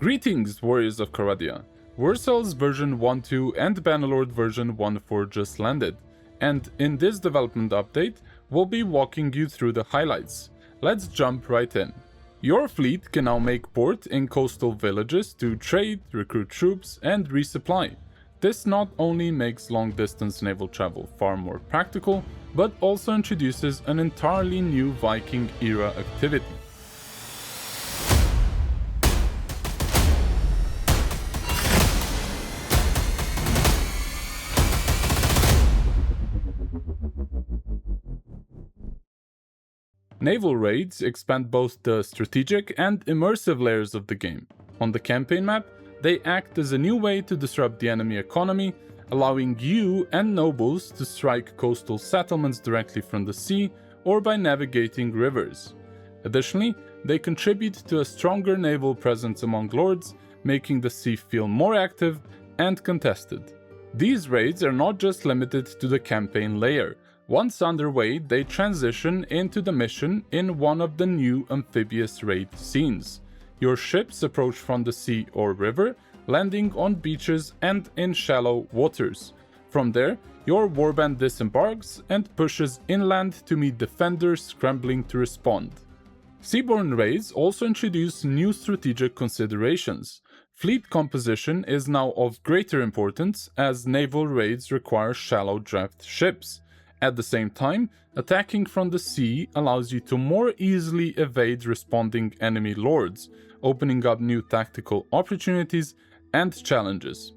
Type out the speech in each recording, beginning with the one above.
Greetings, warriors of Caradia! Warcells version 1.2 and Bannerlord version 1.4 just landed, and in this development update, we'll be walking you through the highlights. Let's jump right in. Your fleet can now make port in coastal villages to trade, recruit troops, and resupply. This not only makes long-distance naval travel far more practical, but also introduces an entirely new Viking-era activity. Naval raids expand both the strategic and immersive layers of the game. On the campaign map, they act as a new way to disrupt the enemy economy, allowing you and nobles to strike coastal settlements directly from the sea or by navigating rivers. Additionally, they contribute to a stronger naval presence among lords, making the sea feel more active and contested. These raids are not just limited to the campaign layer. Once underway, they transition into the mission in one of the new amphibious raid scenes. Your ships approach from the sea or river, landing on beaches and in shallow waters. From there, your warband disembarks and pushes inland to meet defenders scrambling to respond. Seaborne raids also introduce new strategic considerations. Fleet composition is now of greater importance as naval raids require shallow draft ships. At the same time, attacking from the sea allows you to more easily evade responding enemy lords, opening up new tactical opportunities and challenges.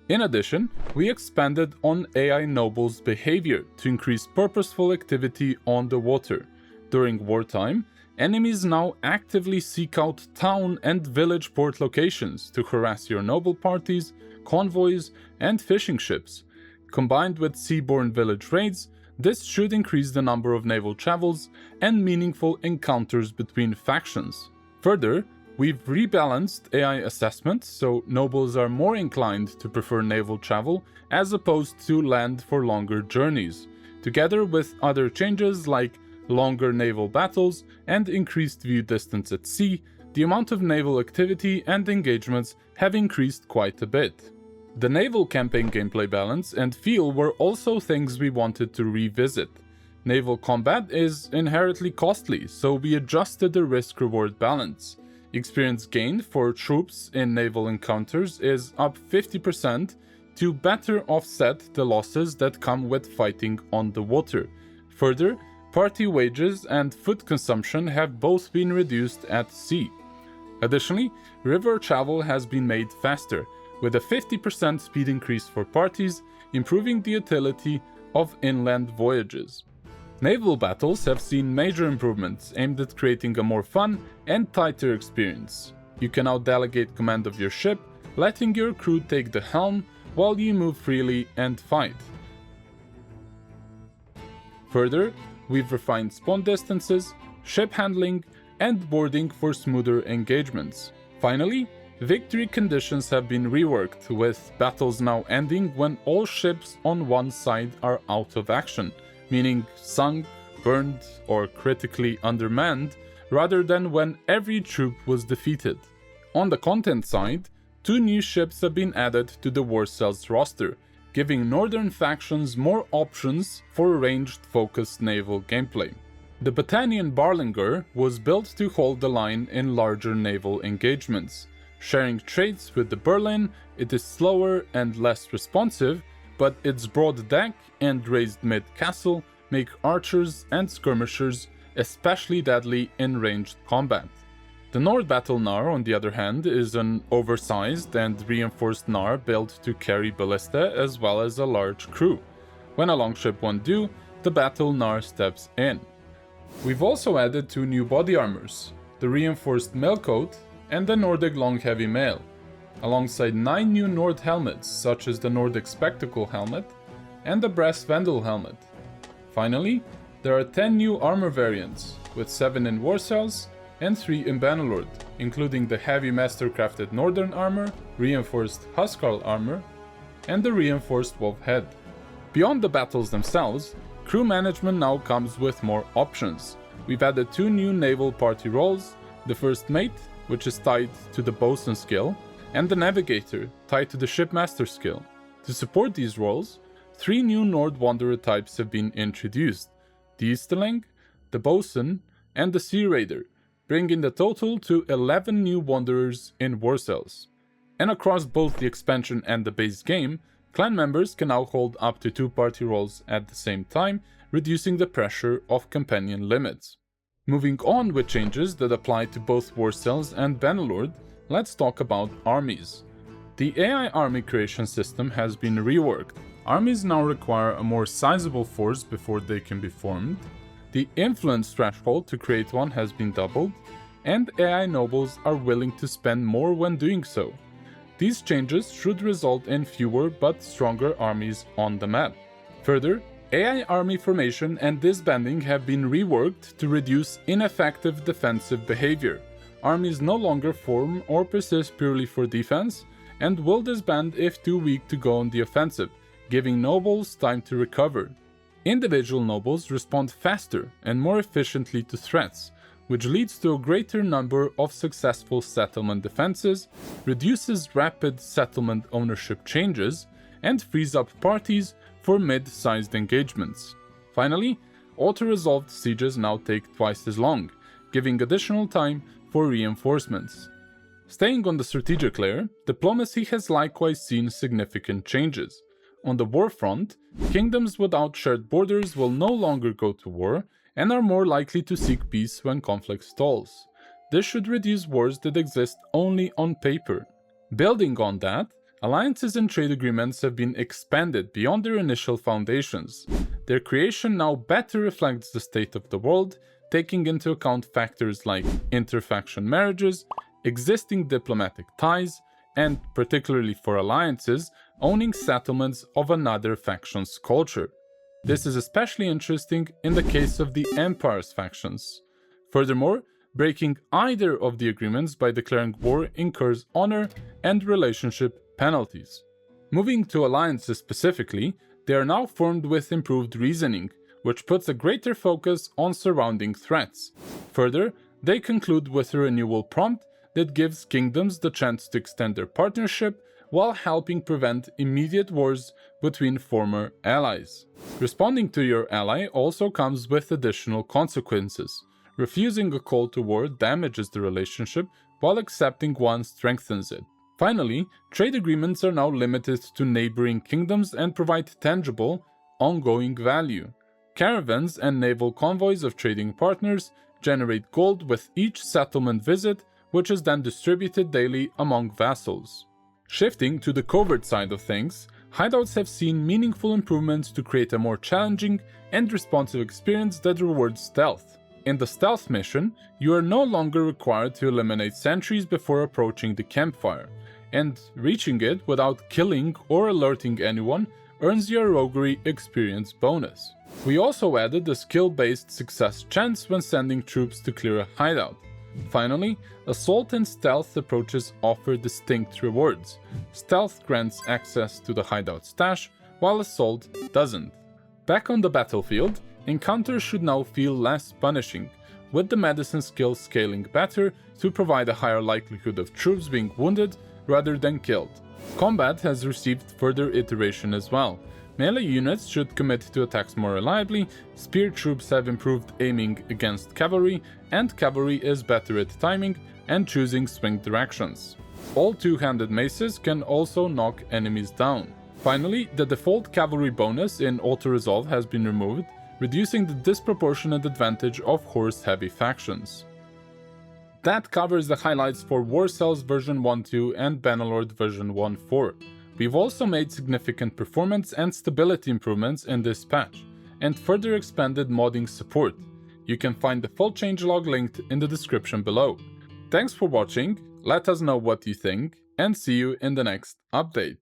In addition, we expanded on AI nobles' behavior to increase purposeful activity on the water. During wartime, enemies now actively seek out town and village port locations to harass your noble parties, convoys, and fishing ships. Combined with seaborne village raids, this should increase the number of naval travels and meaningful encounters between factions. Further, we've rebalanced AI assessment so nobles are more inclined to prefer naval travel as opposed to land for longer journeys. Together with other changes like longer naval battles and increased view distance at sea, the amount of naval activity and engagements have increased quite a bit. The naval campaign gameplay balance and feel were also things we wanted to revisit. Naval combat is inherently costly, so we adjusted the risk-reward balance. Experience gained for troops in naval encounters is up 50% to better offset the losses that come with fighting on the water. Further, party wages and food consumption have both been reduced at sea. Additionally, river travel has been made faster, with a 50% speed increase for parties, improving the utility of inland voyages. Naval battles have seen major improvements aimed at creating a more fun and tighter experience. You can now delegate command of your ship, letting your crew take the helm while you move freely and fight. Further, we've refined spawn distances, ship handling, and boarding for smoother engagements. Finally, victory conditions have been reworked, with battles now ending when all ships on one side are out of action, meaning sunk, burned, or critically undermanned, rather than when every troop was defeated. On the content side, 2 new ships have been added to the Warcells roster, giving northern factions more options for ranged-focused naval gameplay. The Battanian Barlinger was built to hold the line in larger naval engagements. Sharing traits with the Berlin, it is slower and less responsive, but its broad deck and raised mid-castle make archers and skirmishers especially deadly in ranged combat. The Nord Battle Nar, on the other hand, is an oversized and reinforced Nar built to carry ballista as well as a large crew. When a longship won't do, the Battle Nar steps in. We've also added 2 new body armors, the reinforced mailcoat and the Nordic Long Heavy Mail, alongside 9 new Nord helmets such as the Nordic Spectacle helmet and the Brass Vandal helmet. Finally, there are 10 new armor variants, with 7 in Warcells and 3 in Bannerlord, including the Heavy Mastercrafted Northern Armor, reinforced Huskarl armor, and the reinforced Wolf Head. Beyond the battles themselves, crew management now comes with more options. We've added 2 new naval party roles, the First Mate which is tied to the Bosun skill, and the Navigator, tied to the Shipmaster skill. To support these roles, 3 new Nord Wanderer types have been introduced: the Easterling, the Bosun, and the Sea Raider, bringing the total to 11 new Wanderers in War Cells. And across both the expansion and the base game, clan members can now hold up to 2 party roles at the same time, reducing the pressure of companion limits. Moving on with changes that apply to both War Cells and Bannerlord, let's talk about armies. The AI army creation system has been reworked. Armies now require a more sizable force before they can be formed. The influence threshold to create one has been doubled, and AI nobles are willing to spend more when doing so. These changes should result in fewer but stronger armies on the map. Further, AI army formation and disbanding have been reworked to reduce ineffective defensive behavior. Armies no longer form or persist purely for defense, and will disband if too weak to go on the offensive, giving nobles time to recover. Individual nobles respond faster and more efficiently to threats, which leads to a greater number of successful settlement defenses, reduces rapid settlement ownership changes, and frees up parties for mid-sized engagements. Finally, auto-resolved sieges now take twice as long, giving additional time for reinforcements. Staying on the strategic layer, diplomacy has likewise seen significant changes. On the war front, kingdoms without shared borders will no longer go to war and are more likely to seek peace when conflict stalls. This should reduce wars that exist only on paper. Building on that, alliances and trade agreements have been expanded beyond their initial foundations. Their creation now better reflects the state of the world, taking into account factors like interfaction marriages, existing diplomatic ties, and, particularly for alliances, owning settlements of another faction's culture. This is especially interesting in the case of the Empire's factions. Furthermore, breaking either of the agreements by declaring war incurs honor and relationship penalties. Moving to alliances specifically, they are now formed with improved reasoning, which puts a greater focus on surrounding threats. Further, they conclude with a renewal prompt that gives kingdoms the chance to extend their partnership while helping prevent immediate wars between former allies. Responding to your ally also comes with additional consequences. Refusing a call to war damages the relationship, while accepting one strengthens it. Finally, trade agreements are now limited to neighboring kingdoms and provide tangible, ongoing value. Caravans and naval convoys of trading partners generate gold with each settlement visit, which is then distributed daily among vassals. Shifting to the covert side of things, hideouts have seen meaningful improvements to create a more challenging and responsive experience that rewards stealth. In the stealth mission, you are no longer required to eliminate sentries before approaching the campfire, and reaching it without killing or alerting anyone earns you a roguery experience bonus. We also added a skill-based success chance when sending troops to clear a hideout. Finally, assault and stealth approaches offer distinct rewards. Stealth grants access to the hideout stash, while assault doesn't. Back on the battlefield, encounters should now feel less punishing, with the medicine skill scaling better to provide a higher likelihood of troops being wounded rather than killed. Combat has received further iteration as well. Melee units should commit to attacks more reliably, spear troops have improved aiming against cavalry, and cavalry is better at timing and choosing swing directions. All two-handed maces can also knock enemies down. Finally, the default cavalry bonus in auto-resolve has been removed, reducing the disproportionate advantage of horse-heavy factions. That covers the highlights for War Cells version 1.2 and Bannerlord version 1.4. We've also made significant performance and stability improvements in this patch, and further expanded modding support. You can find the full changelog linked in the description below. Thanks for watching, let us know what you think, and see you in the next update.